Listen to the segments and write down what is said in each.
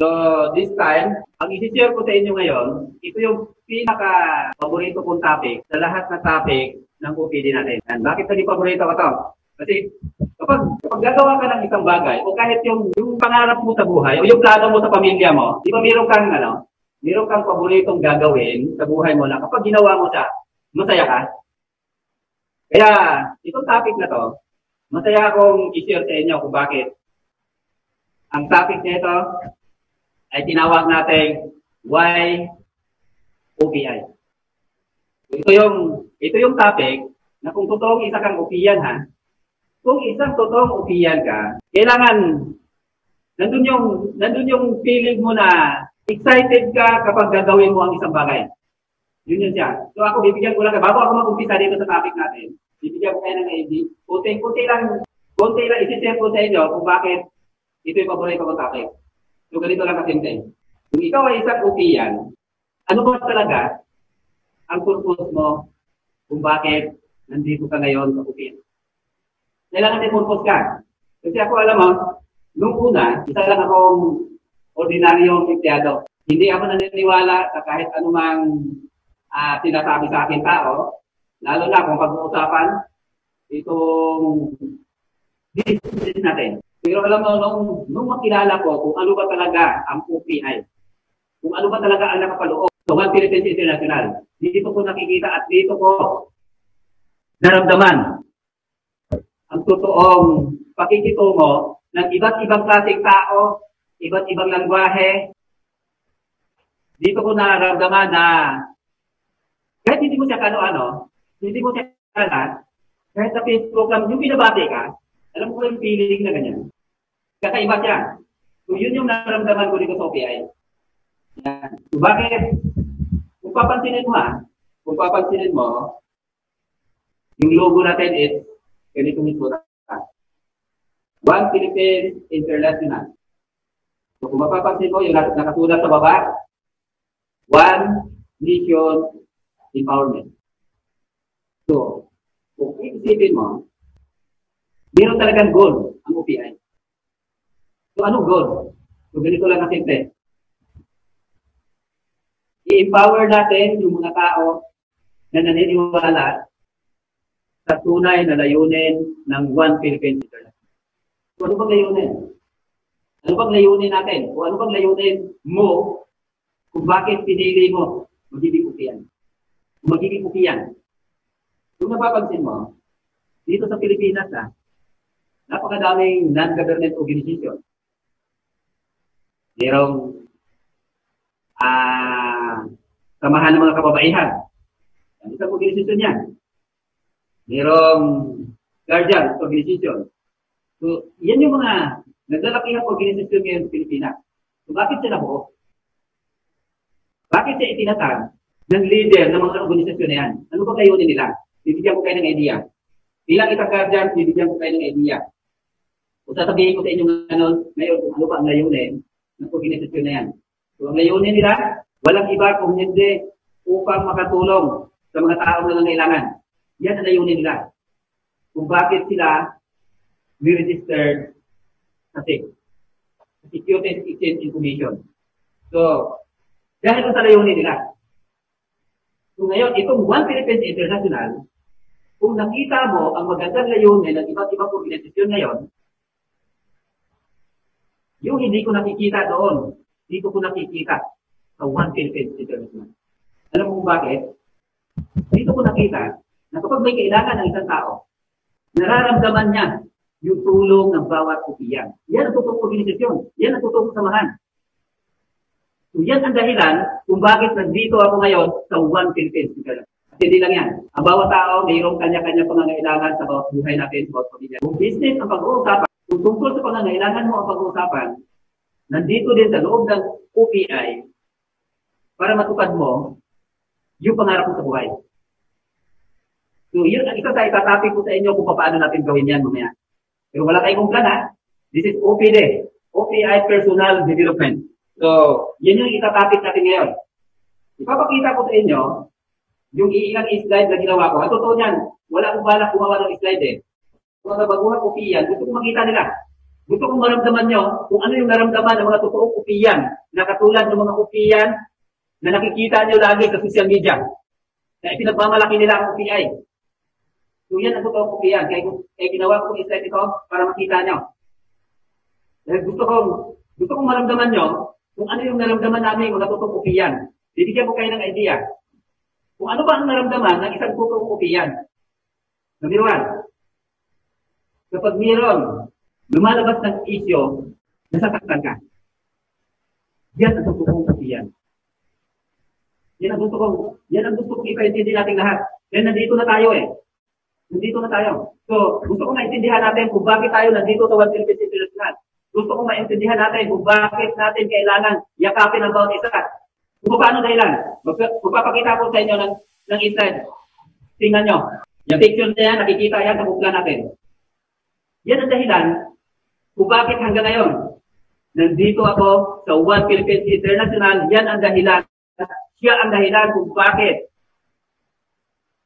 So, this time, ang isi-share ko sa inyo ngayon, ito yung pinaka-paborito kong topic sa lahat ng topic ng OPD natin. And bakit naging paborito ko to? Kasi kapag gagawa ka ng isang bagay, o kahit yung pangarap mo sa buhay, o yung plano mo sa pamilya mo, di ba meron kang paboritong gagawin sa buhay mo na kapag ginawa mo siya, masaya ka? Kaya, itong topic na to, masaya akong i-share sa inyo kung bakit. Ang topic nito ay tinawag natin Why OPI. Ito yung topic na kung totoong isa kang OPian ha, kung isang totoong OPian ka, kailangan nandun yung feeling mo na excited ka kapag gagawin mo ang isang bagay. Yun siya. So ako bibigyan ko lang, bago ako mag-umpisa dito sa topic natin, bibigyan ko kayo ng idea. Kunti lang isi-share ko sa inyo kung bakit ito yung paborito kong topic. So, ganito lang kasimple. Kung ikaw ay isang OPian, ano ba talaga ang purpose mo kung bakit nandito ka ngayon sa OPian? Kailangan may purpose ka. Kasi ako, alam mo, nung una, isa lang akong ordinaryong empleyado. Hindi ako naniniwala sa kahit anumang sinasabi sa akin tao, lalo na kung pag-uusapan itong business natin. Pero alam mo, nung makilala ko kung ano ba talaga ang OPI, kung ano ba talaga ang nakapaloob sa One Philippines International, dito ko nakikita at dito ko naramdaman ang totoong pakikitungo ng iba't ibang klaseng tao, iba't ibang langwahe. Dito ko naramdaman na kahit hindi mo siya hindi mo siya kahit sa Facebook lang, yung binabati ka, alam ko yung feeling na ganyan. Kakaiba siya. So, yun yung naramdaman ko dito sa OPI. Yan. So, bakit? Kung papansinin mo, yung logo natin is ganito nito. One Philippines International. So, kung mapapansin mo, yung nakasulat sa baba, One Nation Empowerment. So, kung iisipin mo, meron talagang goal ang OPI. So, anong goal? So, ganito lang kasimple. I-empower natin yung mga tao na naniniwala sa tunay na layunin ng One Philippines International. So, ano bang layunin? Ano bang layunin natin? O ano bang layunin mo kung bakit pinili mo magiging OPian? Magiging OPian. Kung napapansin mo, dito sa Pilipinas napakadaming non-government organization. Merong samahan ng mga kababaihan. Ang isang organization yan. Merong guardian organization. So, yan yung mga naglalakihang organization ngayon sa Pilipinas. So, bakit siya nabuo? Bakit siya itinatag ng leader ng mga organisasyon na yan? Ano ba layunin nila? Bibigyan ko kayo ng idea. Bilang isang guardian, bibigyan ko kayo ng idea. Kung sasabihin ko sa inyo ngayon kung ano ba ang layunin ng organisasyon na yan. So, ang layunin nila, walang iba kung hindi upang makatulong sa mga taong nangangailangan. Yan ang layunin nila. Kung bakit sila ni-registered sa SIC, Securities Exchange Information. So, dahil sa layunin nila. So, ngayon, itong One Philippines International, kung nakita mo ang magandang layunin ng iba't ibang organisasyon ngayon, yung hindi ko nakikita doon, dito ko nakikita sa One Philippines International. Alam mo kung bakit? Dito ko nakita na kapag may kailangan ng isang tao, nararamdaman niya yung tulong ng bawat OPian. Yan ang totoong organisasyon. Yan ang totoong samahan. So yan ang dahilan kung bakit nandito ako ngayon sa One Philippines International. Kasi hindi lang yan. Ang bawat tao, mayroong kanya-kanya pangangailangan sa bawat buhay natin, sa bawat pamilya. Kung business ang pag-uusapan, kung tungkol sa pangangailangan mo ang pag-uusapan, nandito din sa loob ng OPI para matupad mo yung pangarap mo sa buhay. So, yun ang isa sa itatapik ko sa inyo kung paano natin gawin yan mamaya. Pero wala tayong plan ha. This is OPD, OPI Personal Development. So, yun yung itatapik natin ngayon. Ipapakita ko sa inyo yung iilang slide na ginawa ko. At totoo yan, wala akong balak gumawa ng slide eh. Kung sa baguhan OPian, gusto ko makita nila Gusto kong maramdaman nyo kung ano yung naramdaman ng mga totoong upiyan na katulad ng mga upiyan na nakikita nyo lagi sa social media na ipinagmamalaki nila ang UPI. So yan ang totoong upiyan. Kaya ginawa ko slide ito para makita nyo. Dahil gusto kong maramdaman nyo kung ano yung naramdaman namin mga totoong upiyan. Bibigyan ko kayo ng idea. Kung ano ba ang naramdaman ng isang totoong upiyan. Number 1, kapag mayroon lumalabas ng isyo, nasasaktan ka. Yan ang totoong upiyan. Yan ang gusto kong ipaintindi natin lahat. Yan, nandito na tayo eh. Nandito na tayo. So, gusto kong maintindihan natin kung bakit tayo nandito sa One Philippines International. Gusto kong maintindihan natin kung bakit natin kailangan yakapin ang bawat isa. Kung paano dahilan. Magpapakita ko sa inyo ng slide. Tingnan nyo. Yung picture na yan, nakikita yan sa bukla natin. Yan ang dahilan kung bakit hanggang ngayon nandito ako sa One Philippines International. Yan ang dahilan. Siya ang dahilan kung bakit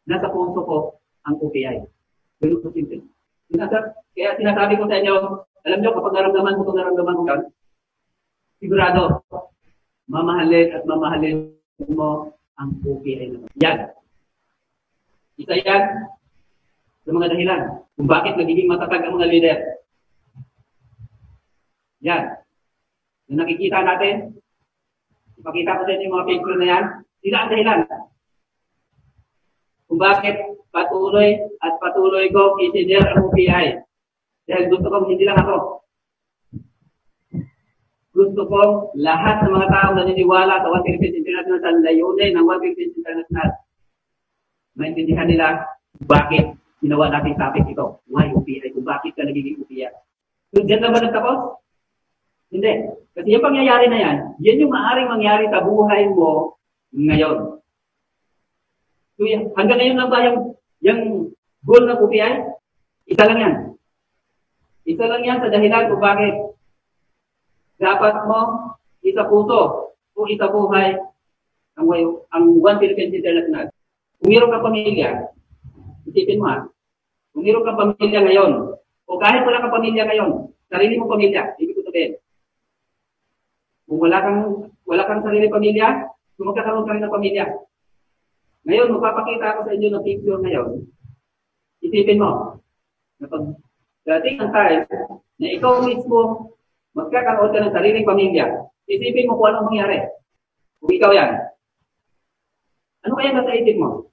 nasa puso ko ang OPI. Ganun po simple. Kaya sinasabi ko sa inyo, alam nyo, kapag naramdaman mo yan, sigurado, mamahalin at mamahalin mo ang OPI naman. Yan. Isa yan sa mga dahilan kung bakit nagiging matatag ang mga leader. Yan. Yung nakikita natin, ipakita ko sa inyo yung mga picture na yan, sila ang dahilan. Kung bakit patuloy ko i-share ang OPI. Dahil gusto kong hindi lang ako. Gusto kong lahat ng mga tao naniniwala sa One Philippines International sa layunin ng One Philippines International. Maintindihan nila bakit ginawa natin topic ito. Why OPI? Kung bakit ka nagiging OPI. So, dyan na ba nagtapos? Hindi. Kasi yung pangyayari na yan, yan yung maaaring mangyari sa buhay mo ngayon. So, hanggang ngayon lang ba yung goal ng OPI? Isa lang yan. Isa lang yan sa dahilan kung bakit dapat mo isa puso o isa buhay ang One Philippines International. Kung mayroon kang pamilya, isipin mo ha, kung mayroon kang pamilya ngayon, o kahit wala kang pamilya ngayon, sarili mong pamilya, ibig ko sabihin. Kung wala kang sarili pamilya, kung magkakaroon ka rin ng pamilya. Ngayon, magpapakita ako sa inyo ng picture ngayon. Isipin mo, na pag dating ang time na ikaw mismo magkakaroon ka ng sariling pamilya, isipin mo kung anong mangyari. Kung ikaw yan. Ano kaya nasa isip mo?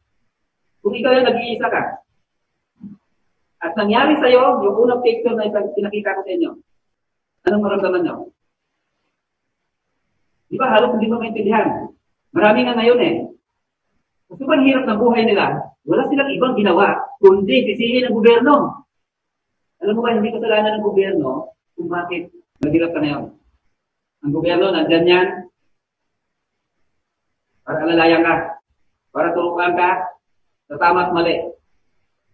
Kung ikaw yan, nag-iisa ka. At nangyari sa'yo, yung unang picture na pinakita ko sa inyo, anong maramdaman nyo? Di ba, halos hindi mo maintindihan. Marami nga ngayon eh. Sobrang hirap ng buhay nila. Wala silang ibang ginawa, kundi sisihin ng gobyerno. Alam mo ba, hindi kasalanan ng gobyerno kung bakit naghirap ka na yun. Ang gobyerno, nandyan yan para alalayan ka, para turukan ka sa tama at mali.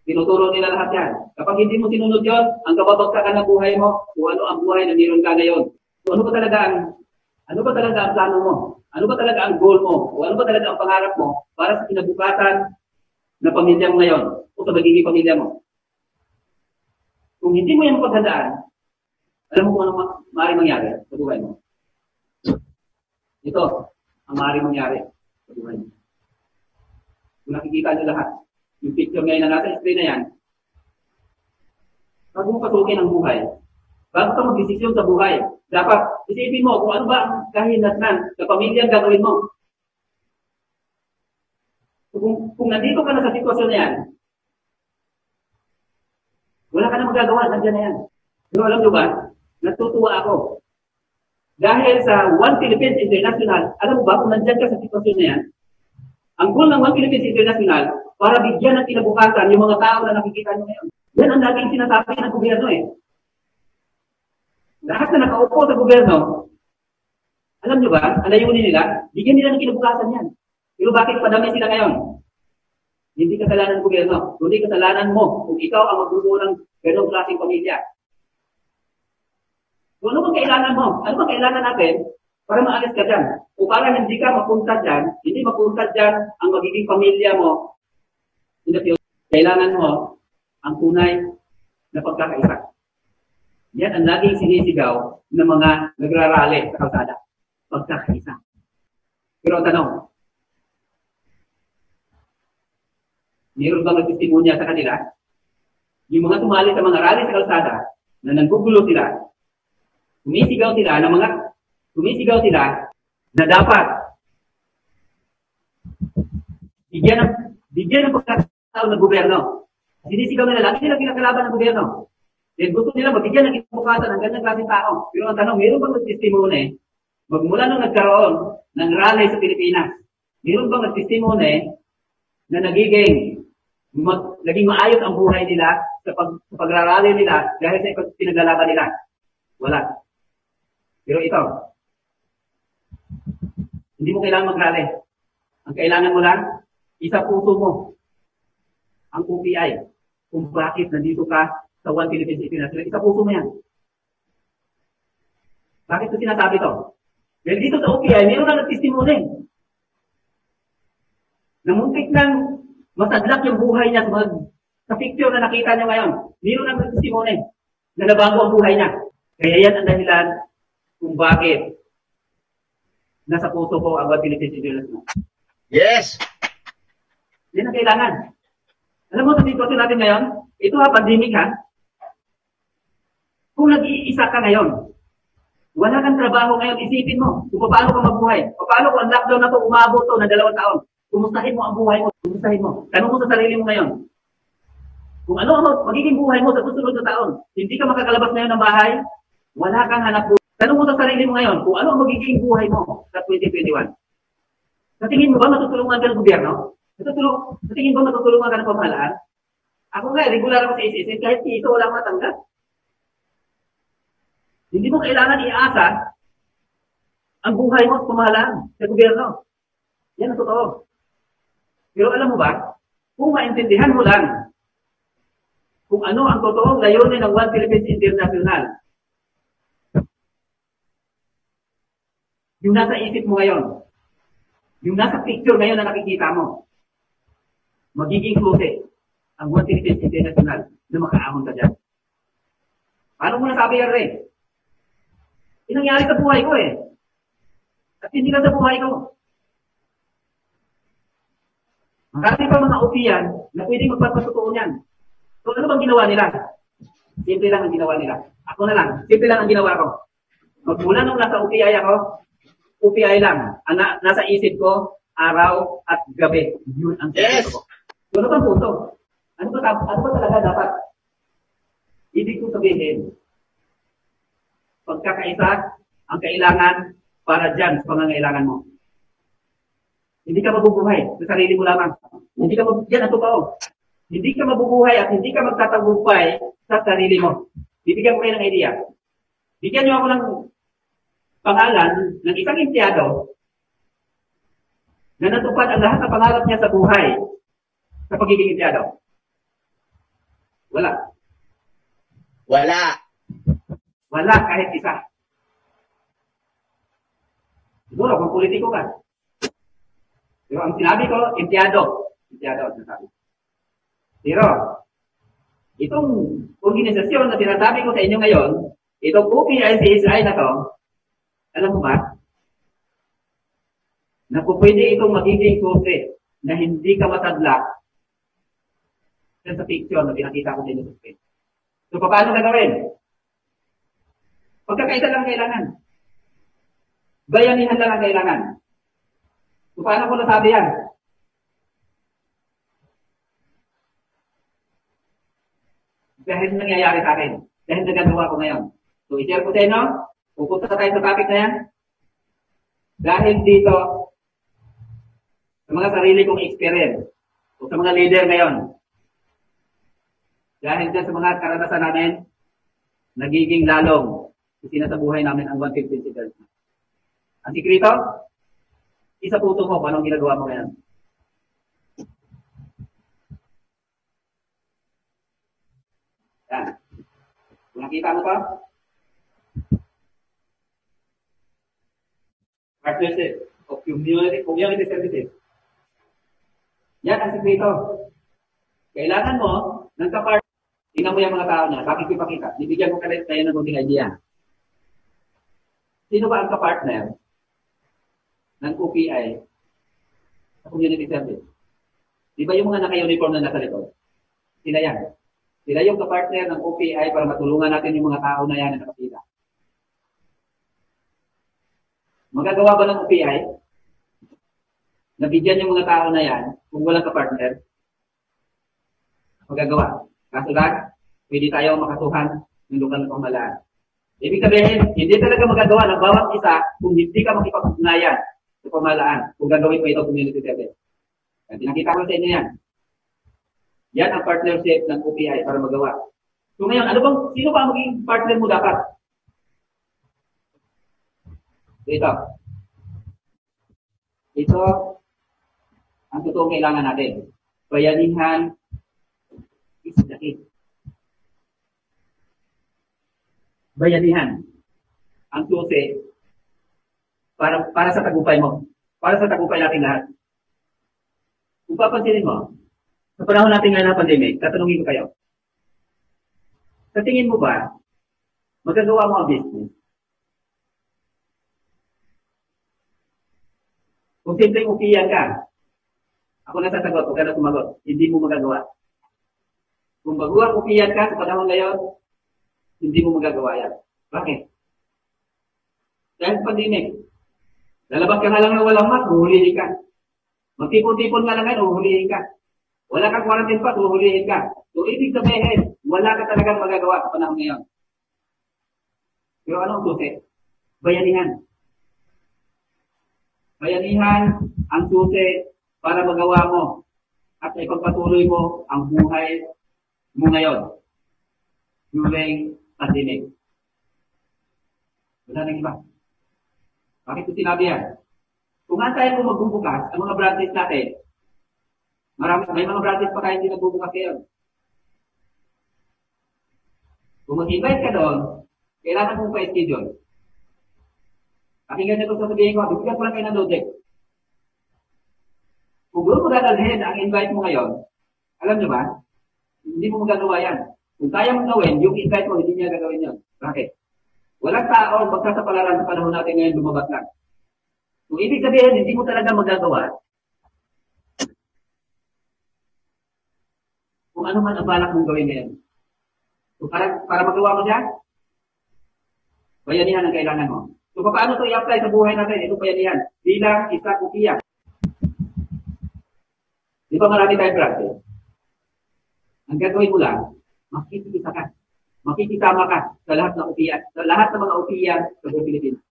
Tinuturo nila lahat yan. Kapag hindi mo sinunod yun, ang kababagsakan ng buhay mo, kung ano ang buhay na meron ka ngayon. So, ano ba talaga ang plano mo? Ano ba talaga ang goal mo? O ano ba talaga ang pangarap mo para sa kinabukasan na pamilya mo ngayon o sa magiging pamilya mo? Kung hindi mo yan mapaghandaan, alam mo kung ano maaaring mangyari sa buhay mo. Ito ang maaaring mangyari sa buhay mo. Kung nakikita nyo lahat, yung picture ngayon na nasa screen na yan, bago mo pasukin ang buhay, bago ka mag-desisyon sa buhay, dapat isipin mo kung ano ba ang kahinatnan sa pamilya ang gagawin mo. So, kung nandito ka na sa sitwasyon na yan, wala ka na magagawa, nandiyan na yan. Pero alam nyo ba, natutuwa ako. Dahil sa One Philippines International, alam mo ba kung nandiyan ka sa sitwasyon na yan, ang goal ng One Philippines International, para bigyan ng kinabukasan yung mga tao na nakikita nyo ngayon. Yan ang laging sinasabi ng gobyerno eh. Lahat na nakaupo sa gobyerno, alam nyo ba, ang layunin nila, bigyan nila ng kinabukasan yan. Pero bakit padami sila ngayon? Hindi kasalanan ng gobyerno, kundi kasalanan mo kung ikaw ang magbubuo ng ganong klaseng pamilya. So, ano bang kailangan mo? Ano bang kailangan natin para maalis ka dyan? O para hindi ka mapunta dyan, hindi mapunta dyan ang magiging pamilya mo. Kailangan mo ang tunay na pagkakaisa. Yan ang laging sinisigaw ng mga nagrarally sa kalsada. Pagkakaisa. Pero ang tanong, mayroon bang nagtestimonya sa kanila? Yung mga tumali sa mga rally sa kalsada na nanggugulo sila, sumisigaw sila na dapat bigyan ng pagkakataon ng gobyerno. Sinisigaw nila, lagi nila kinakalaban ng gobyerno. Then gusto nila mabigyan ng ipukasan ng ganyang klaseng tao. Pero ang tanong, mayroon bang nagtestimone magmula nung nagkaroon ng rally sa Pilipinas? Mayroon bang nagtestimone na naging maayos ang buhay nila sa pagrarally nila dahil sa pinaglalaban nila? Wala. Pero ito, hindi mo kailangan mag-rally. Ang kailangan mo lang, isa puso mo ang OPI kung bakit nandito ka sa One Philippines International. Isa puso mo yan. Bakit ko sinasabi to? Dahil dito sa OPI, mayroon na nagtestimony na muntik nang masadlak yung buhay niya sa picture na nakita niyo ngayon. Mayroon na nagtestimony na nabago ang buhay niya. Kaya yan ang dahilan kung bakit nasa puso ko ang One Philippines International. Yes! Yan ang kailangan. Alam mo, sa sitwasyon natin ngayon, ito pandemic ha. Kung nag-iisa ka ngayon, wala kang trabaho ngayon, isipin mo kung paano ka mabuhay. Paano kung ang lockdown na to umabot to na 2 taon. Kumustahin mo ang buhay mo. Kumustahin mo. Tanong mo sa sarili mo ngayon. Kung ano ang magiging buhay mo sa susunod na taon. Hindi ka makakalabas ngayon ng bahay, wala kang hanap buhay. Tanong mo sa sarili mo ngayon kung ano ang magiging buhay mo sa 2021. Sa tingin mo ba matutulungan ka ng gobyerno? Sa tingin mo matutulungan ka ng pamahalaan? Ako nga, regular ako sa SSS, kahit ito wala matanggap. Hindi mo kailangan iasa ang buhay mo sa pamahalaan, sa gobyerno. Yan ang totoo. Pero alam mo ba, kung maintindihan mo lang kung ano ang totoong layunin ng One Philippines International, yung nasa isip mo ngayon, yung nasa picture ngayon na nakikita mo, magiging close ang One Philippines International na makaahon ka dyan. Paano mo nasabi yan, Ray? Inangyari sa buhay ko eh. At hindi lang sa buhay ko. Marami pa mga opiyan na pwedeng magpapatotoo niyan. So ano bang ginawa nila? Simple lang ang ginawa nila. Ako na lang. Simple lang ang ginawa ko. Magmula nung nasa OPI ako, OPI lang. Ang nasa isip ko, araw at gabi. Yun ang isip ko. So ano bang punto? Ano ba talaga dapat? Ibig ko sabihin, pagkakaisa ang kailangan para dyan sa pangangailangan mo. Hindi ka mabubuhay sa sarili mo lamang. Yan ang totoo. Hindi ka mabubuhay at hindi ka magtatagumpay sa sarili mo. Bibigyan ko kayo ng idea. Bigyan niyo ako ng pangalan ng isang empleyado na natupad ang lahat ng pangarap niya sa buhay sa pagiging empleyado. Wala. Wala kahit isa. Siguro kung politiko ka. Pero ang sinabi ko, empleyado. Empleyado ang sinasabi. Pero, itong organisasyon na sinasabi ko sa inyo ngayon, itong OPI-CSI na to, alam mo ba, na kung pwede itong magiging source na hindi ka masadlak sa picture na pinakita ko sa inyo sa screen. So, paano gagawin? Pagkakaisa lang kailangan. Bayanihan lang ang kailangan. So, paano ko nasabi yan? Dahil nangyayari sa akin. Dahil nagagawa ko ngayon. So, i-share ko sa inyo. Pupunta tayo sa topic na yan. Dahil dito, sa mga sarili kong experience, o sa mga leader ngayon, dahil dyan sa mga karanasan namin, nagiging lalong isinasabuhay namin ang 150 girls. Ang sikrito, isa puso mo kung anong ginagawa mo ngayon. Yan. Kung nakita mo pa, partnership of community services. Yan ang sikrito. Kailangan mo ng kapart Tingnan mo yung mga tao niya, bakit ipakita? Bibigyan ko kayo ng konting idea. Sino ba ang kapartner ng OPI sa community service? Di ba yung mga naka-uniform na nasa likod? Sila yan. Sila yung kapartner ng OPI para matulungan natin yung mga tao na yan na nakapila. Magagawa ba ng OPI? Nabigyan yung mga tao na yan kung walang kapartner? Magagawa. Kaso lang, pwede tayo makasuhan ng lokal na pamahalaan. Ibig sabihin, hindi talaga magagawa ng bawat isa kung hindi ka makipag-ugnayan sa pamahalaan kung gagawin mo ito community service. At pinakita ko sa inyo yan. Yan ang partnership ng OPI para magawa. So ngayon, sino ba ang maging partner mo dapat? Ito. Ito ang totoong kailangan natin. Bayanihan is the key. Bayanihan ang susi para sa tagumpay mo. Para sa tagumpay natin lahat. Kung papansinin mo, sa panahon natin ngayon ng pandemic, tatanungin ko kayo. Sa tingin mo ba, magagawa mo ang business? Kung simpleng upiyan ka, ako na sasagot, huwag ka na sumagot, hindi mo magagawa. Kung baguang upiyan ka sa panahon ngayon, hindi mo magagawa yan. Bakit? Dahil pandemic. Lalabas ka na lang ng walang mask, huhulihin ka. Magtipon-tipon ka lang ngayon, huhulihin ka. Wala kang quarantine pa, huhulihin ka. So, ibig sabihin, wala ka talagang magagawa sa panahon ngayon. Pero anong susi? Bayanihan. Bayanihan ang susi para magawa mo at ipagpatuloy mo ang buhay mo ngayon during pandemic. Wala nang iba. Bakit ko sinabi yan? Kung antayin mo magbubukas ang mga branches natin, may mga branches pa tayo hindi nagbubukas ngayon. Kung mag-invite ka doon, kailangan mong pa-schedule. Pakinggan nyo ito sasabihin ko, bibigyan ko lang kayo ng logic. Kung doon mo dadalhin ang invite mo ngayon, alam nyo ba, hindi mo magagawa yan. Kung kaya mong gawin, yung invite mo, hindi niya gagawin yun. Bakit? Walang tao magsasapalaran sa panahon natin ngayon lumabas lang. Kung ibig sabihin, hindi mo talaga magagawa, kung ano man ang balak mong gawin ngayon. So para magawa mo siya, bayanihan ang kailangan mo. So paano ito i-apply sa buhay natin? Ito bayanihan. Bilang isa kupiya. Di ba marami tayong branches? Ang gagawin mo lang, makikita ka. Makikisama ka sa lahat ng upiyan. Sa lahat ng mga upiyan sa buong Pilipinas.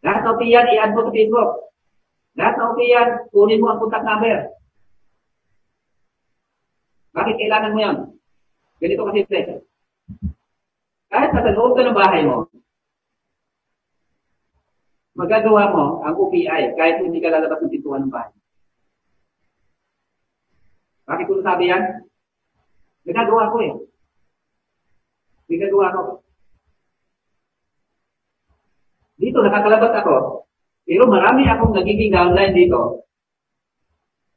Lahat ng upiyan, i-add mo sa Facebook. Lahat ng upiyan, kunin mo ang contact number. Bakit kailangan mo yan? Ganito kasi ito. Kahit sa loob ka ng bahay mo, magagawa mo ang UPI kahit hindi ka lalabas ng pintuan ng bahay. Bakit ko sabi yan? Nagagawa ko eh. Nagagawa ko. Dito, nakakalabas ako. Pero marami akong nagiging downline dito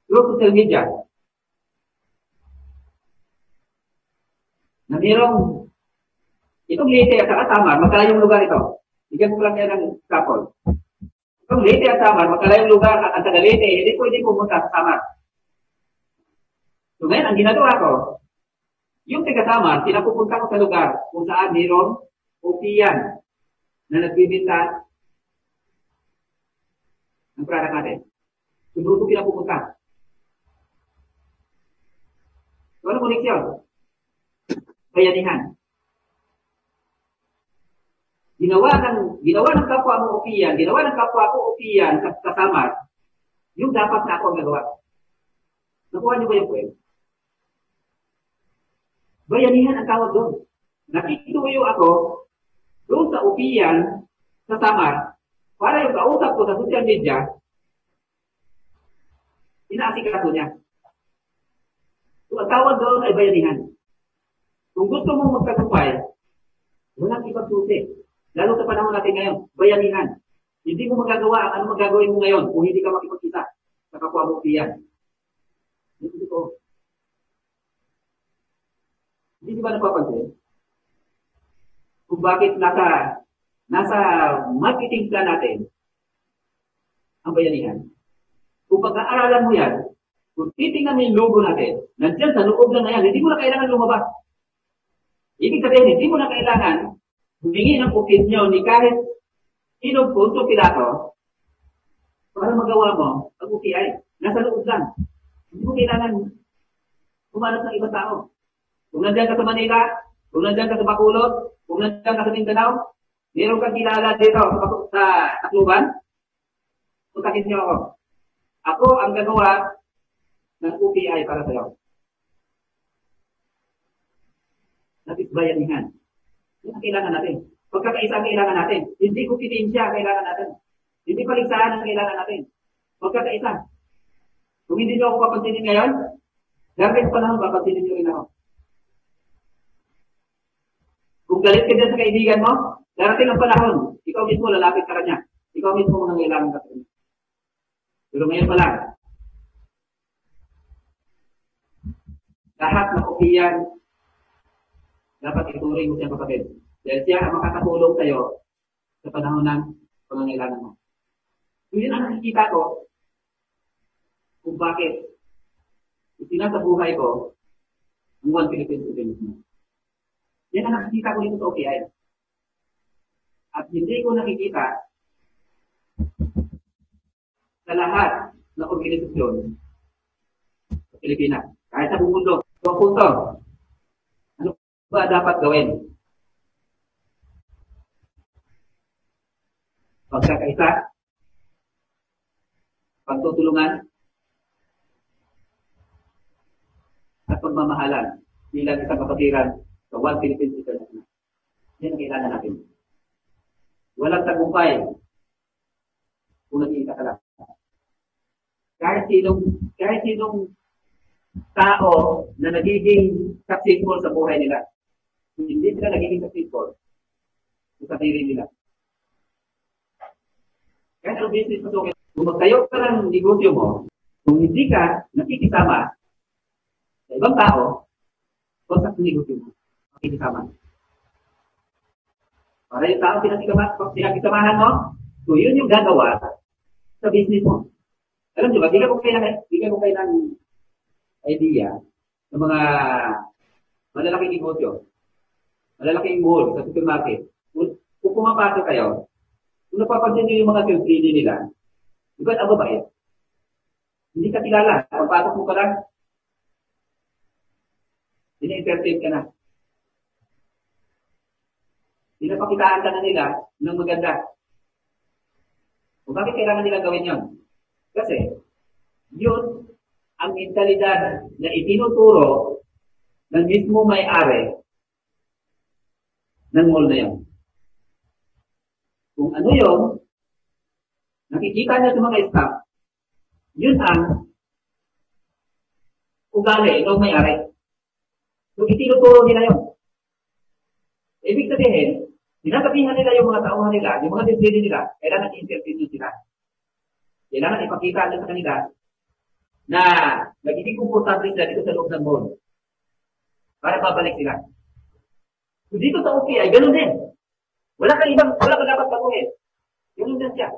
through social media. Na mayroong itong Leyte at saka Samar, magkalayong lugar ito. Bigyan ko lang yan ng couple. Itong Leyte at Samar, magkalayong lugar at ang taga Leyte, hindi pwede pumunta sa Samar. So ngayon, ang ginagawa ko, yung taga Samar, pinapupunta ko sa lugar kung saan mayroong upiyan na nagbibinta ng product natin. So doon ko pinapupunta. So ano koneksyon? Bayanihan. Ginawa ng kapwa mo upiyan, ginawa ng kapwa ko upiyan sa Samar, yung dapat na ako ang nagawa. Nakuha niyo ba yung point? Bayanihan ang tawag doon. Nakikituyo ako doon sa upiyan sa Samar para yung kausap ko sa social media, inaasikaso niya. So ang tawag doon ay bayanihan. Kung gusto mong magtagumpay, walang ibang susi. Lalo sa panahon natin ngayon, bayanihan. Hindi mo magagawa ang ano magagawin mo ngayon kung hindi ka makipagkita sa kapwa mo upiyan. Ito. Hindi ba napapansin? Kung bakit nasa marketing plan natin ang bayanihan. Kung pag-aaralan mo yan, kung titingnan mo yung logo natin, nandiyan sa loob na yan, hindi mo na kailangan lumabas. Ibig sabihin, hindi mo na kailangan humingi ng opinion ni kahit sinong punto pilato para magawa mo ang UPI. Nasa loob lang. Hindi mo kailangan humanap ng ibang tao. Kung nandiyan ka sa Manila, kung nandiyan ka sa Bacolod, kung nandiyan ka sa Mindanao, meron kang kilala dito sa Tacloban, kontakin niyo ako. Ako ang gagawa ng UPI para sa iyo. Napis bayanihan. Yan ang kailangan natin. Pagkakaisa ang kailangan natin. Hindi kompetensya kailangan natin. Hindi paligsahan ang kailangan natin. Pagkakaisa. Kung hindi niyo ako papansinin ngayon, darating panahon papansinin niyo rin ako. Kung galit ka dyan sa kaibigan mo, darating ang panahon, ikaw mismo lalapit ka kanya. Ikaw mismo ang kailangan ka kanya. Pero ngayon pa lang, lahat ng upiyan, dapat ituring mo siyang kapatid. Dahil siya ang makakatulong sa'yo sa panahon ng pangangailangan mo. Yun ang nakikita ko kung bakit isinasa buhay ko ang One Philippines Organism. Yan ang nakikita ko dito sa OPI. At hindi ko nakikita sa lahat ng organisasyon sa Pilipinas. Kahit sa buong mundo. So, punto. Ano ba dapat gawin? Pagkakaisa, pagtutulungan, at pagmamahalan bilang isang kapatiran sa One Philippines International. Yan ang kailangan natin. Walang tagumpay kung nag-iisa ka lang. Kahit sinong tao na nagiging successful sa buhay nila, hindi sila nagiging successful sa sarili nila. Kahit ang business mo, kung magtayo ka ng negosyo mo, kung hindi ka nakikisama sa ibang tao, kung sa negosyo mo, makikisama. Para yung tao pinakisamahan mo, so yun yung gagawa sa business mo. Alam nyo ba, bigyan ko kayo ng idea ng mga malalaking negosyo, malalaking mall sa supermarket. Kung pumapasok kayo, kung napapansin nyo yung mga sales nila, di ba ang babae? Hindi ka kilala. Pagpasok mo pa lang, ina-entertain ka na. Pinapakitaan ka na nila ng maganda. Kung bakit kailangan nila gawin yun? Kasi, yun ang mentalidad na itinuturo ng mismo may-ari ng mall na yun. Kung ano yun, nakikita niya sa mga staff, yun ang ugali ng may-ari. So, itinuturo nila yun. Ibig sabihin, sinasabihan nila yung mga tauhan nila, yung mga display nila, kailangan i-interview sila. Kailangan ipakita nila sa kanila na nagiging komportable sila dito sa loob ng mall para babalik sila. So, dito sa OPI, ganun din. Wala kang dapat baguhin. Ganun din siya.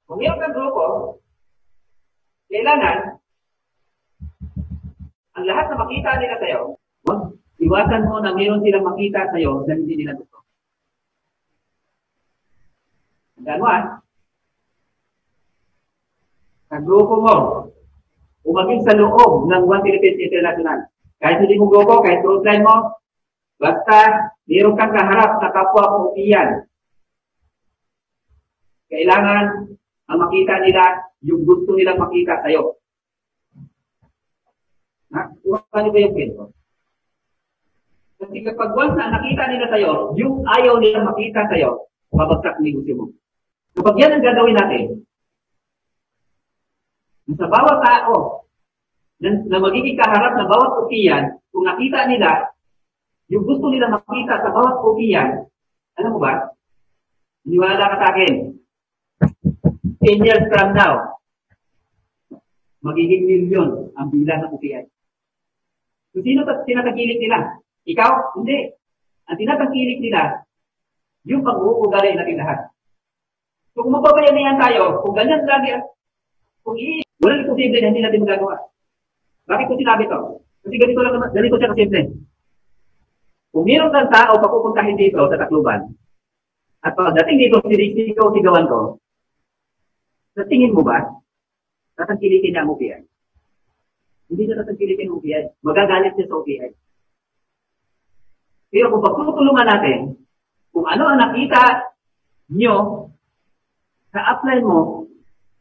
Kung meron kang grupo, kailangan ang lahat na makita nila sa'yo, wag iwasan mo na meron silang makita sa'yo na hindi nila gusto. Hanggang mo sa grupo mo, umaging sa loob ng One Philippines International. Kahit hindi mo grupo, kahit offline mo, basta meron kang kaharap na kapwa mo iyan. Kailangan ang makita nila yung gusto nilang makita sa'yo. Kuha niyo ba yung kwento? Kasi kapag once na nakita nila sa'yo, yung ayaw nilang makita sa'yo, mabagsak ang negosyo mo. Kapag yan ang gagawin natin, sa bawat tao na magiging kaharap ng bawat upiyan, kung nakita nila, yung gusto nila makita sa bawat upiyan, alam mo ba? Iniwala ka sa akin. 10 years from now, magiging milyon ang bilang ng upiyan. Kung sino tinatangkilik nila? Ikaw? Hindi. Ang tinatangkilik nila, yung pag-uugali natin lahat. So kung magbabayanihan tayo, kung ganyan lagi, walang imposible na hindi natin magagawa. Bakit ko sinabi to? Kasi ganito siya kasimple. Kung meron kang tao papupuntahin dito sa Tacloban, at pagdating dito, sigawan ko, sa tingin mo ba, tatangkilikin niya ang OPI? Hindi na tatangkilikin ang OPI. Magagalit siya sa OPI. Pero kung pagtutulungan natin, kung ano ang nakita nyo, sa apply mo,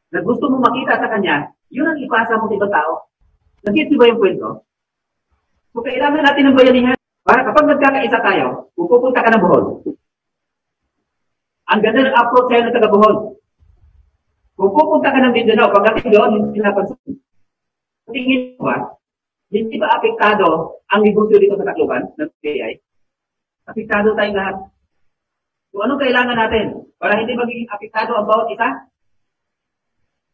na gusto mo makita sa kanya, yun ang ipasa mo sa ibang tao. Nag-get ba yung kwento? So, kailangan natin ng bayanihan. Para kapag nagkakaisa tayo, kung pupunta ka ng Bohol, ang ganda ng approach sa'yo ng taga-Bohol. Kung pupunta ka ng Mindanao, pagdating doon, hindi pinapansin. Tingin mo ba, hindi ba apektado ang negosyo dito sa Tacloban ng PI? Apektado tayong lahat. So, anong kailangan natin? Para hindi magiging apektado ang bawat isa?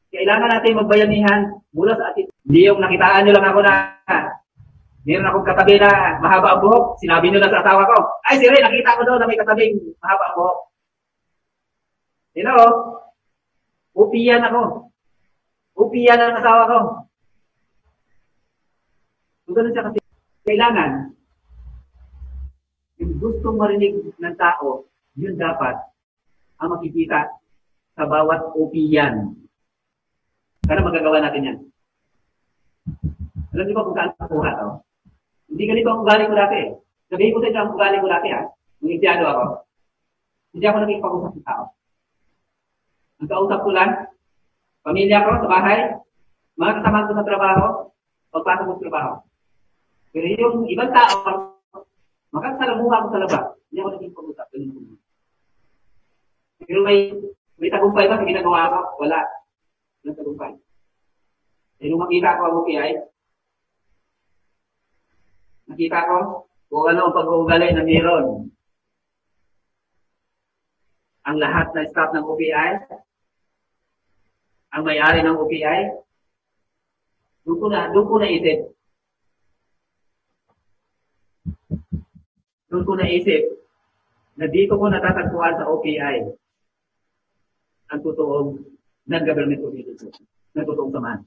Kailangan natin magbayanihan mula sa atin. Hindi yung nakitaan nyo lang ako na meron akong katabi na mahaba ang buhok. Sinabi nyo lang sa asawa ko, ay si Ray, nakita ko doon na may katabing mahaba ang buhok. Hello? Upiyan ako. Upiyan ang asawa ko. So, ganun siya kasi. Kailangan, yung gustong marinig ng tao, yun dapat ang makikita sa bawat upiyan. Sana magagawa natin yan. Alam niyo ba kung saan nakuha to? Hindi ganito ang ugali ko dati. Sabihin ko sa inyo ang ugali ko dati nung empleyado ako. Hindi ako naging pag-usap sa tao. Ang kausap ko lang, pamilya ko sa bahay, mga kasama ko sa trabaho, pagpasok ko sa trabaho. Pero yung ibang tao, makasalamuha ko sa labas, hindi ako naging pag-usap. Pero may tagumpay ba sa ginagawa ko? Wala. Walang tagumpay. Eh, nung makita ko ang UPI, nakita ko kung ano ang pag-uugali na meron. Ang lahat na staff ng UPI, ang may-ari ng UPI, doon ko naisip. Doon ko naisip na dito ko natatagpuan sa OPI ang totoong non-government organization, na totoong samahan.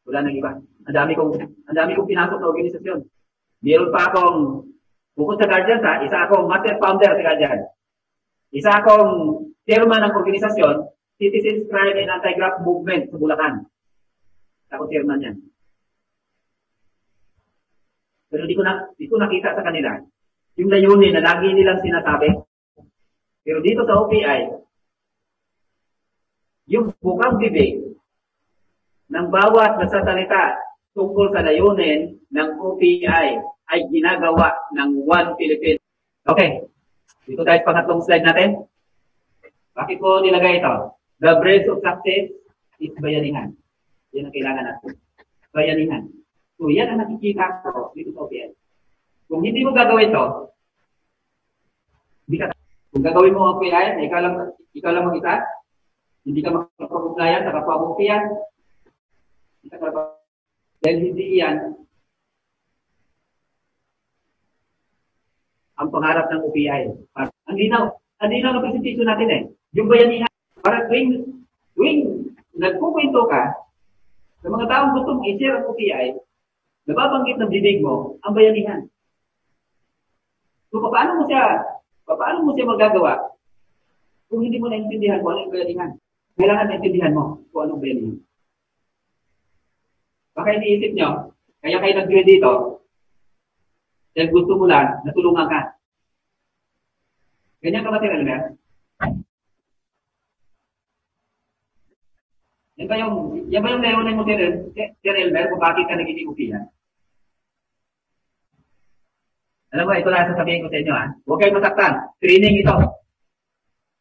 Wala nang iba. Ang dami kong pinasok na organisasyon. Meron pa akong, bukod sa Guardian, isa akong master founder sa Guardian. Isa akong chairman ng organisasyon, Citizens Crime and Anti-Graft Movement sa Bulacan. Ako chairman yan. Pero di ko nakita sa kanila yung layunin na lagi nilang sinasabi. Pero dito sa OPI, yung bukang bibig ng bawat nagsasalita tungkol sa layunin ng OPI ay ginagawa ng One Philippines. Okay. Dito tayo sa pangatlong slide natin. Bakit ko nilagay ito? The bridge of success is bayanihan. Yan ang kailangan natin. Bayanihan. So, yan ang nakikita ko dito sa OPI. Kung hindi mo gagawin ito, kung gagawin mo ang OPI, ikaw lang mag-isa, hindi ka makapag-compliant sa kapwa mo OPI, dahil hindi yan ang pangarap ng OPI. Ang linaw ng presentation natin yung bayanihan. Para tuwing nagkukwento ka sa mga taong gusto mong i-share ang OPI, nababanggit ng bibig mo ang bayanihan. So, paano mo siya magagawa kung hindi mo naintindihan kung anong bayanihan? Kailangan naintindihan mo kung anong bayanihan. Baka iniisip nyo, kaya kayo nag-join dito, dahil gusto mo lang, natulungan ka. Ganyan ka ba, Sir Elmer? Yan ba yung layunin mo, Sir Elmer, kung bakit ka nagiging upihan? Alam mo, ito lang sasabihin ko sa inyo, huwag kayong masaktan. Training ito.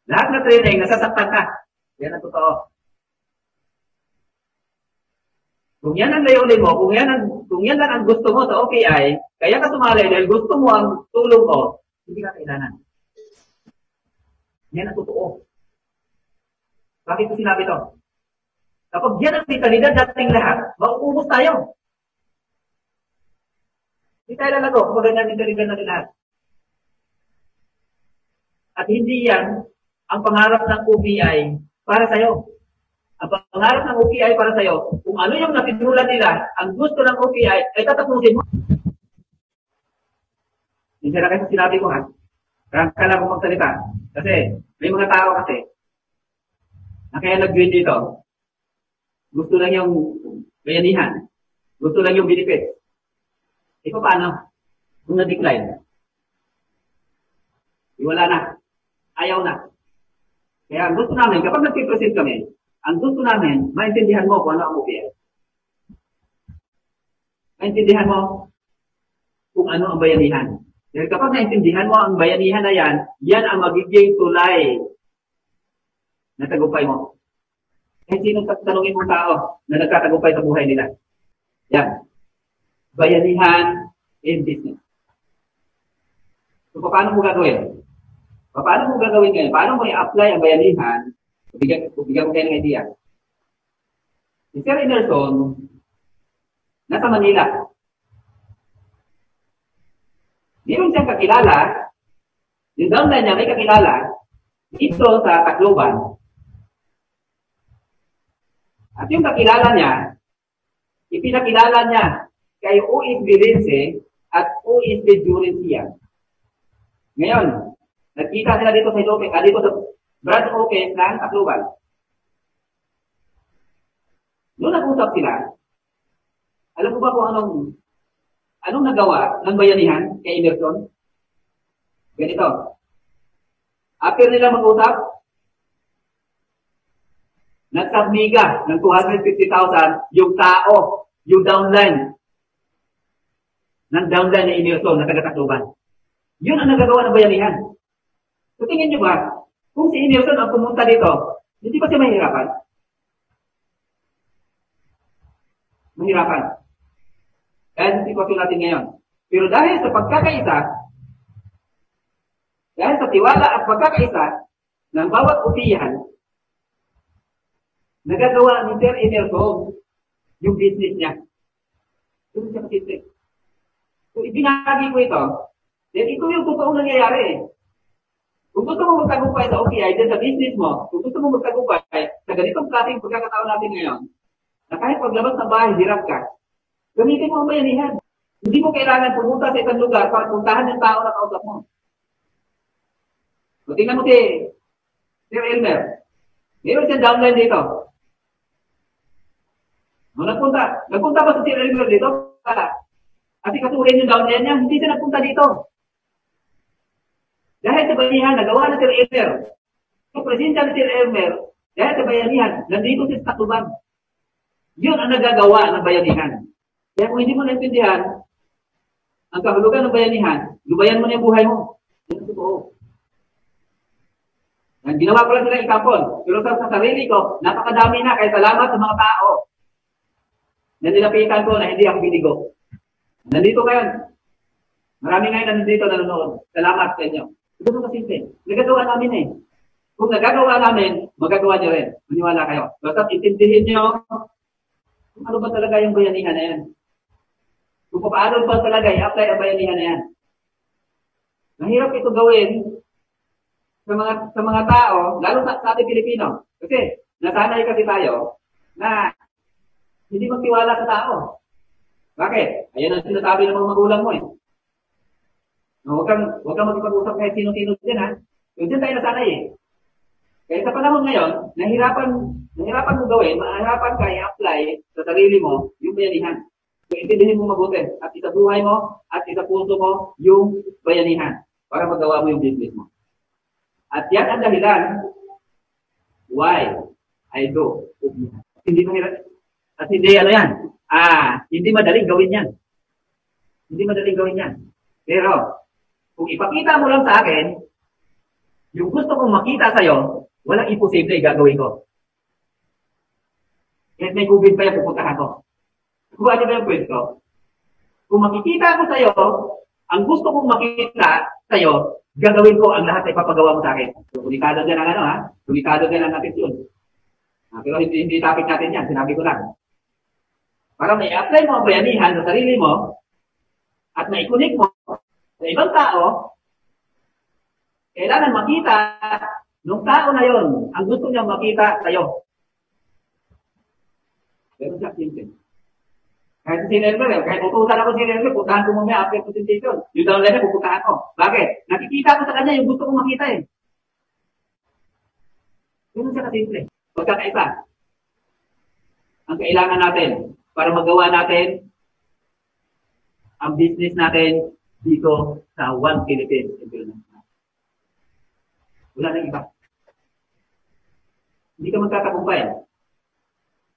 Lahat na training, nasasaktan ka. Yan ang totoo. Kung yan ang layunin mo, kung yan lang ang gusto mo sa OPI, kaya ka sumali dahil gusto mo ang tulong ko, hindi ka kailangan. Yan ang totoo. Bakit ko sinabi ito? Kapag yan ang mentalidad nating lahat, mauubos tayo. Hindi tayo lalago kung ganyan legal natin lahat. At hindi yan ang pangarap ng OPI para sa'yo. Ang pangarap ng OPI para sa'yo, kung ano yung napinulan nila, ang gusto ng OPI, ay tatapusin mo. Hindi na kasi sinabi ko ha. Kaya lang kung magsalita. Kasi may mga tao kasi na kaya nag-join dito. Gusto lang yung bayanihan. Gusto lang yung benefit. E paano? Kung na-decline. Wala na. Ayaw na. Kaya ang gusto namin, kapag nag-present kami, ang gusto namin, maintindihan mo kung ano ang OPI. Maintindihan mo kung ano ang bayanihan. Dahil kapag naintindihan mo ang bayanihan na yan, yan ang magiging tulay na tagumpay mo. Kahit sino tanungin mong tao na nagtatagumpay sa buhay nila. Yan. Bayanihan in business. So, paano mo gagawin? Paano mo gagawin ngayon? Paano mo i-apply ang bayanihan? Bigyan ko kayo ng idea. Si Sir Emerson, nasa Manila. Meron siyang kakilala, yung downline niya may kakilala, dito sa Tacloban. At yung kakilala niya, ipinakilala niya kay OSB Lince at OSB Jurencia. Ngayon, nagkita sila dito sa dito sa branch office ng Tacloban. Noong nag-usap sila, alam mo ba kung anong nagawa ng bayanihan kay Emerson? Ganito. After nila mag-usap, nagsabmiga ng 250,000 yung tao, yung downline ng downline ni Emerson na taga-Tacloban. Yun ang nagagawa ng bayanihan. So tingin nyo ba, kung si Emerson ang pumunta dito, hindi ba siya mahirapan? Mahirapan. Dahil sa sitwasyon natin ngayon. Pero dahil sa pagkakaisa, dahil sa tiwala at pagkakaisa ng bawat upihan, nagagawa ni Sir Emerson yung business niya. Ito siya kasi. So, ibinahagi ko ito. Then, ito yung totoong nangyayari. Kung gusto mo magtagumpay sa OPI, then sa business mo, kung gusto mo magtagumpay sa ganitong klaseng pagkakataon natin ngayon, na kahit paglabas ng bahay, hirap ka, gamitin mo ang bayanihan. Hindi mo kailangan pumunta sa isang lugar para puntahan yung tao na kausap mo. So, tingnan mo si Sir Elmer. Meron siyang downline dito. No, nagpunta ba sa Sir Elmer dito? Kasi kasuhin yung downline niya, hindi siya nagpunta dito. Dahil sa bayanihan, nagawa na Sir Elmer. Yung presensya ni Sir Elmer, dahil sa bayanihan, nandito si Tacloban. Yun ang nagagawa ng bayanihan. Kaya kung hindi mo naintindihan ang kahulugan ng bayanihan, lubayan mo na yung buhay mo. Yan ang totoo. Ginawa ko lang sila example. Pero sa sarili ko, napakadami na. Kaya salamat sa mga tao na nilapitan ko na hindi ako binigo. Nandito ngayon. Marami ngayon na nandito nanonood. Salamat sa inyo. Ito na kasimple. Nagagawa namin eh. Kung nagagawa namin, magagawa nyo rin. Maniwala kayo. Basta intindihin nyo kung ano ba talaga yung bayanihan na yan. Kung paano ba talaga i-apply ang bayanihan na yan. Mahirap ito gawin sa mga tao, lalo sa ating Pilipino. Kasi nasanay kasi tayo na hindi magtiwala sa tao. Bakit? Ayan ang sinasabi ng mga magulang mo eh. No, huwag kang magpag-usap kahit sino-sino din ha. Yung dyan tayo nasanay eh. Kaya sa panahon ngayon, nahirapan mo gawin, mahirapan ka i-apply sa sarili mo yung bayanihan. So, intindihin mo mabuti at isabuhay mo at isapuso mo yung bayanihan para magawa mo yung business mo. At yan ang dahilan why I do. Hindi mahirap. At hindi ano yan. Hindi madaling gawin yan. Hindi madaling gawin yan. Pero, kung ipakita mo lang sa akin, yung gusto kong makita sa'yo, walang imposible gagawin ko. Kahit may COVID pa yan, pupuntahan ko. Kung ano ba yung kwento? Kung makikita ko sa'yo, ang gusto kong makita sa'yo, gagawin ko ang lahat na ipapagawa mo sa akin. So, kulikado din ang kulikado din ang atensyon. Pero hindi topic natin yan, sinabi ko lang. Para may apply mo ang bayanihan sa sarili mo, at naikunik mo sa ibang tao, kailangan makita nung tao na yon ang gusto niyang makita sa'yo. Pero siya, simple. Kahit si Nelmer, kahit utusan ako si Nelmer, puntahan ko mamaya after presentation. Yung downline na pupuntahan ko. Bakit? Nakikita ko sa kanya yung gusto kong makita eh. Ganun siya kasimple. Pagkakaisa. Ang kailangan natin para magawa natin ang business natin dito sa One Philippines International. Wala nang iba. Hindi ka magtatagumpay.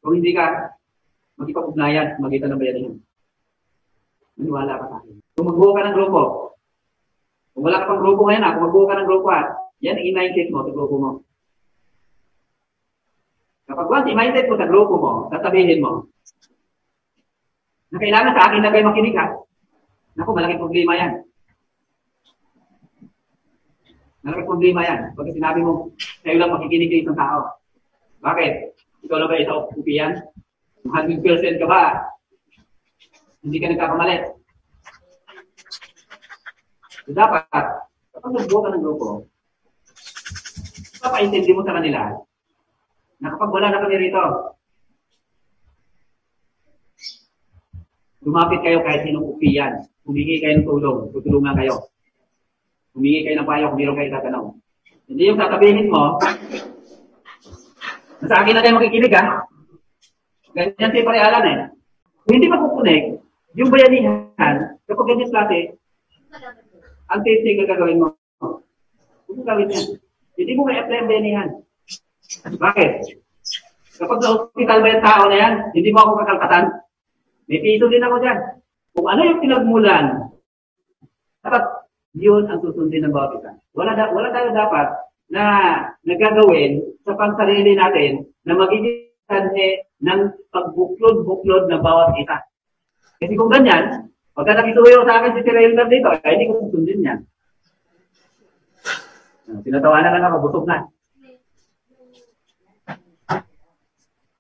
Kung hindi ka magkipag-ugnayan, magitan ng bayanihan. Maniwala ka sa akin. Kung magbuo ka ng grupo, kung wala ka pang grupo ngayon kung magbuo ka ng grupo yan ang i-mindset mo sa grupo mo. Kapag once i-mindset mo sa grupo mo, sasabihin mo, na kailangan sa akin na kayo makinig Naku, malaking problema yan. Malaking problema yan. Pagka sinabi mo, kayo lang makikinig kayo isang tao. Bakit? Ikaw lang ba isang upiyan? 100% ka ba? Hindi ka nagkakamali. So, dapat, kapag nagbuo ka ng grupo, papaintindi mo sa kanila na kapag wala na kami rito, lumapit kayo kahit sinong upiyan. Humingi kayo ng tulong. Tutulungan kayo. Humingi kayo ng payo kung mayroon kayo tatanong. Hindi yung sasabihin mo, na sa akin na kayo makikinig Ganyan siya parehalan Kung hindi makukunik, yung bayanihan, kapag ganyan klase, ang testing na gagawin mo. Huwag mo gawin yan. Hindi mo may-apply ang bayanihan. Bakit? Kapag na-hospital ba yung tao na yan, hindi mo ako kakalkatan. May piso din ako dyan. Kung ano yung pinagmulan, dapat yun ang susundin ng bawat isa. Wala tayo dapat na nagagawin sa pansarili natin na magiging sanhe ng pagbuklod-buklod ng bawat isa. Kasi kung ganyan, pagka nakisuyo sa akin si Sir Elmer dito, hindi ko susundin yan. Sinatawanan lang ako, busog na.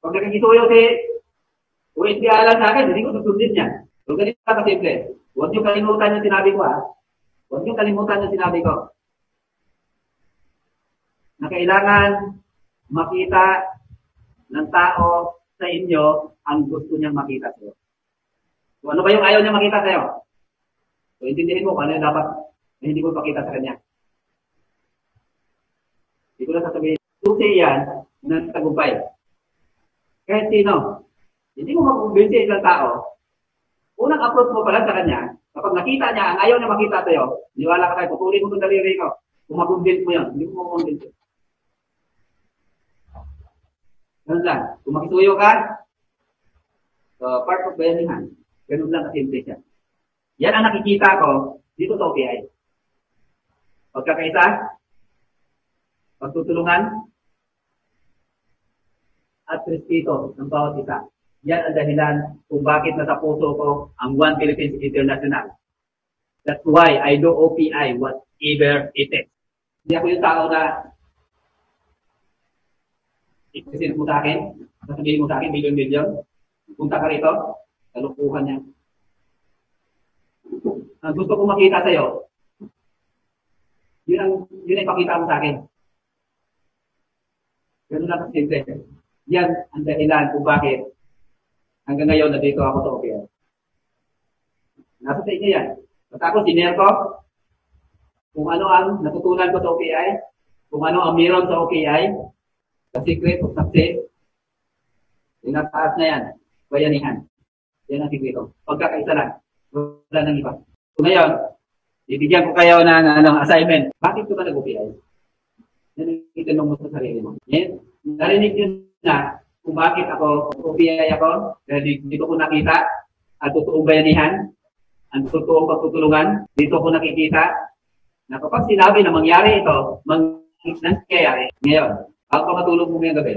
Pag nakikisuyo si USD Alan sa akin, hindi ko susundin yan. So, ganito ka simple. Huwag niyo kalimutan yung sinabi ko Huwag niyo kalimutan yung sinabi ko. Na kailangan makita ng tao sa inyo ang gusto niyang makita sa'yo. So, ano ba yung ayaw niya makita sa'yo? So, intindihin mo kung ano yung dapat na hindi mo pakita sa kanya. Hindi ko lang sasabihin, susi yan ng tagumpay. Kahit sino, hindi mo makumbinsi isang tao, unang approach mo pala sa kanya, kapag nakita niya ang ayaw niya makita sa'yo, niwala ka tayo, putulin mo itong daliri ko. Kung makumbinsi mo yan, hindi mo makumbinsi. Ganun lang. Kung makisuyo ka, part of bayanihan. Ganun lang kasimple siya. Yan ang nakikita ko dito sa OPI. Pagkakaisa, pagtutulungan, at respeto ng bawat isa. Yan ang dahilan kung bakit nasa puso ko ang One Philippines International. That's why I do OPI, whatever it takes. Hindi ako yung tao na ipisin mo sa akin, sasabihin mo sa akin, milyon-milyon, punta ka rito, kalukuhan niya. Ang gusto kong makita sa'yo, yun ang ipakita mo sa akin. Ganun lang kasimple. Yan ang dahilan kung bakit hanggang ngayon nandito ako sa OPI. Nasa sa inyo yan. Basta ako, sinare ko kung ano ang natutunan ko sa OPI, kung ano ang meron sa OPI, the secret of success, yung nataas na yan, bayanihan. Yan ang sikreto. Pagkakaisa lang. Wala nang iba. So ngayon, ibigyan ko kayo ng assignment. Bakit ko ba nag-OPI? Yan ang itanong mo sa sarili mo. Yan. Narinig nyo na kung bakit ako OPI ako. Dahil dito ko nakita ang totoong bayanihan, ang totoong pagtutulungan. Dito ko nakikita na kapag sinabi na mangyari ito, nangyayari. Ngayon, ako pa matulog mo ngayong gabi.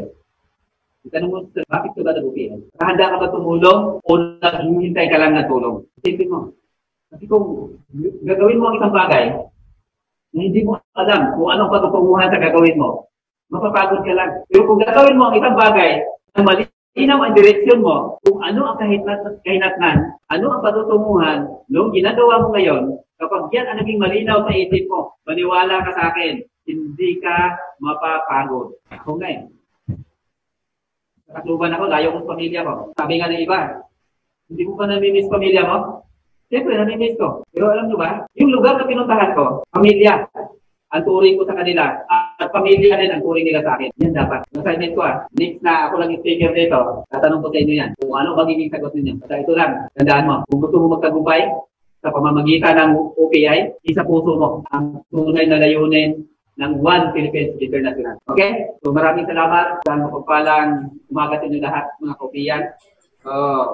Itanong mo, bakit ka ba nag-OPI? Handa ka ba tumulong o naghihintay ka lang na tulong? Isipin mo. Kasi kung gagawin mo ang isang bagay na hindi mo alam kung anong patutunguhan sa gagawin mo, mapapagod ka lang. Pero kung gagawin mo ang isang bagay na mali inaw ang direksyon mo kung ano ang kahinatnan, ano ang patutunguhan noong ginagawa mo ngayon. Kapag yan ang naging malinaw sa isip mo, maniwala ka sa akin, hindi ka mapapagod. Ako nga eh. Nakatluban ako, layo kong pamilya ko. Sabi nga ng iba, hindi mo ba namimiss pamilya mo? Siyempre, namimiss ko. Pero alam nyo ba, yung lugar na pinuntahan ko, pamilya, ang turing ko sa kanila, at pamilya din ang turing nila sa akin. Yan dapat. Assignment ko next na ako lang yung speaker dito, tatanong ko sa inyo yan, kung ano magiging sagot ninyo. Basta ito lang, tandaan mo, kung gusto mo magtagumpay, sa pamamagitan ng OPI, isa puso mo ang tunay na layunin ng One Philippines International. Okay? So maraming salamat sa mapagpalang umaga sa inyo lahat, mga kaupiyan.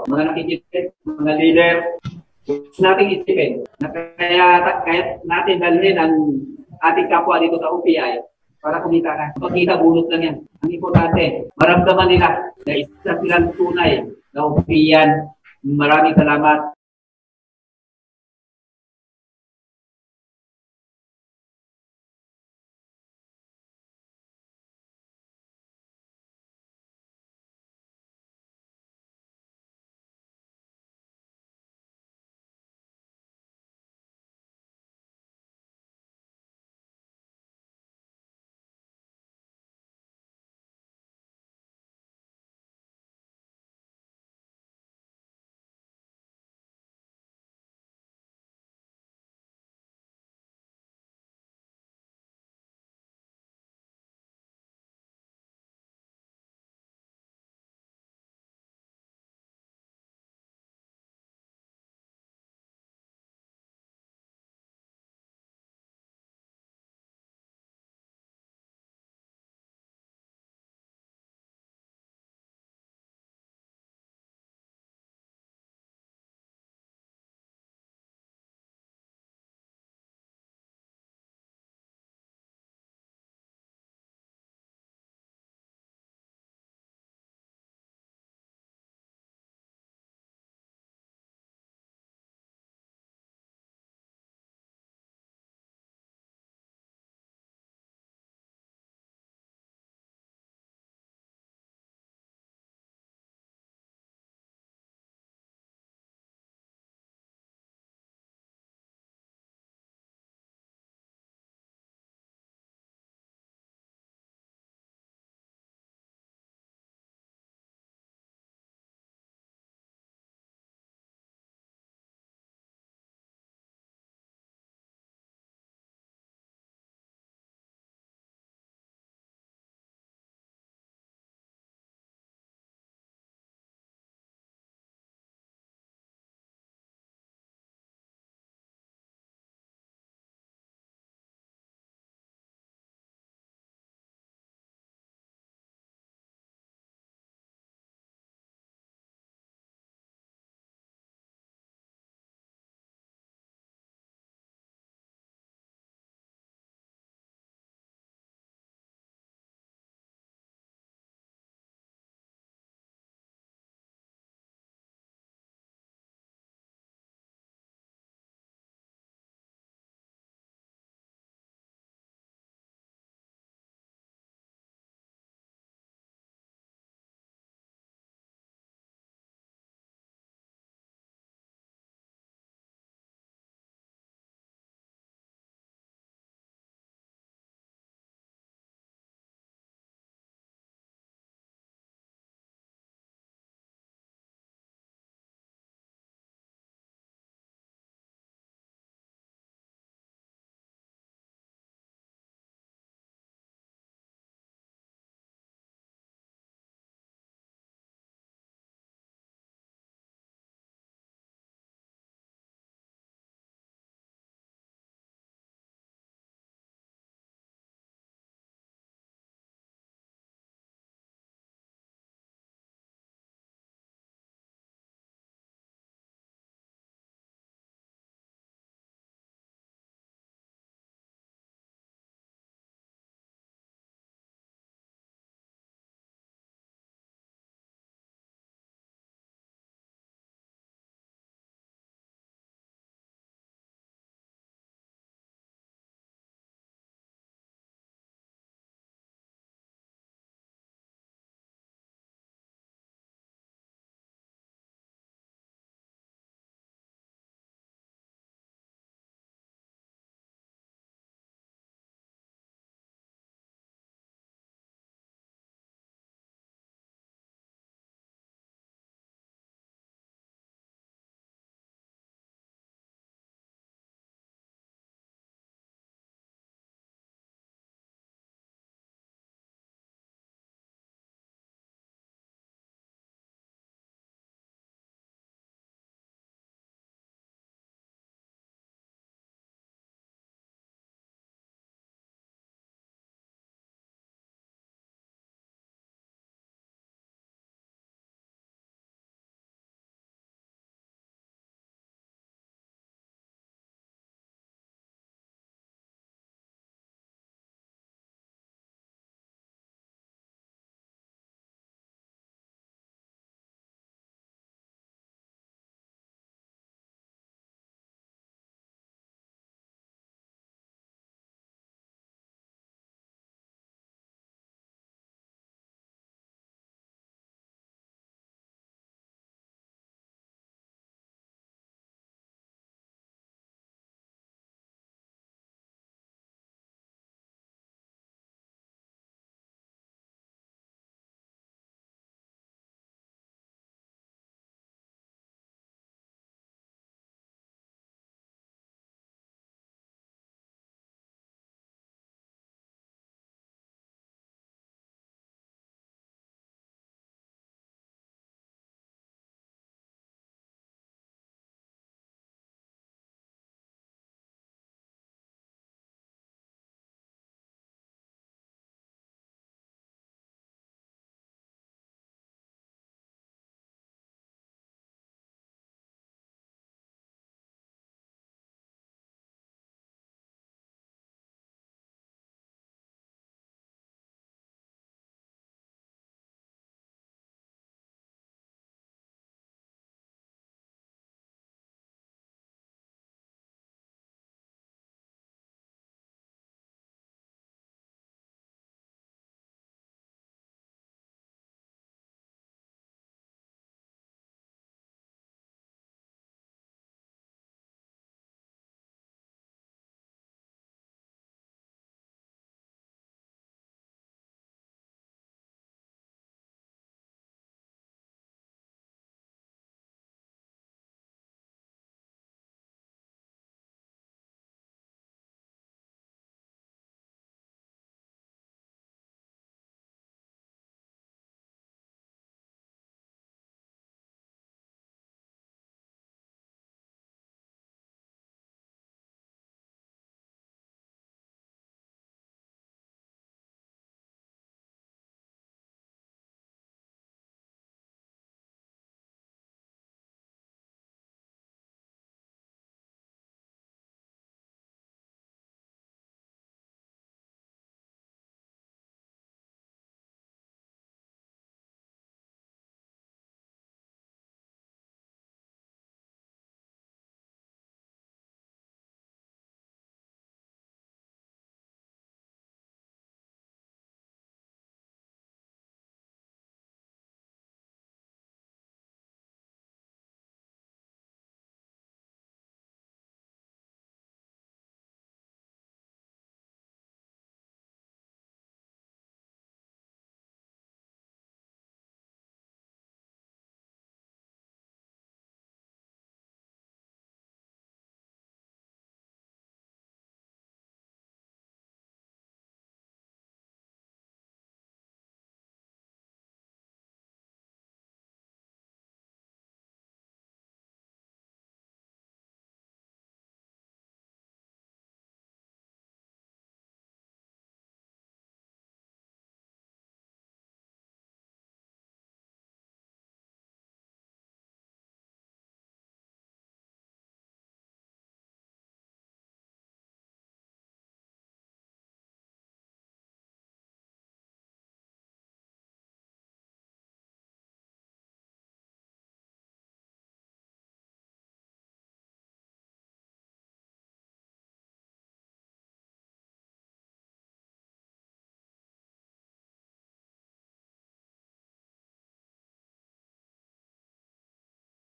Mga nakikinig, mga leader, nating isipin na kaya natin dalhin ang ating kapwa dito sa OPI para kumita ka. Pagkita, bunot lang yan. Ang importante, maramdaman nila na isa silang tunay na OPIan. Maraming salamat.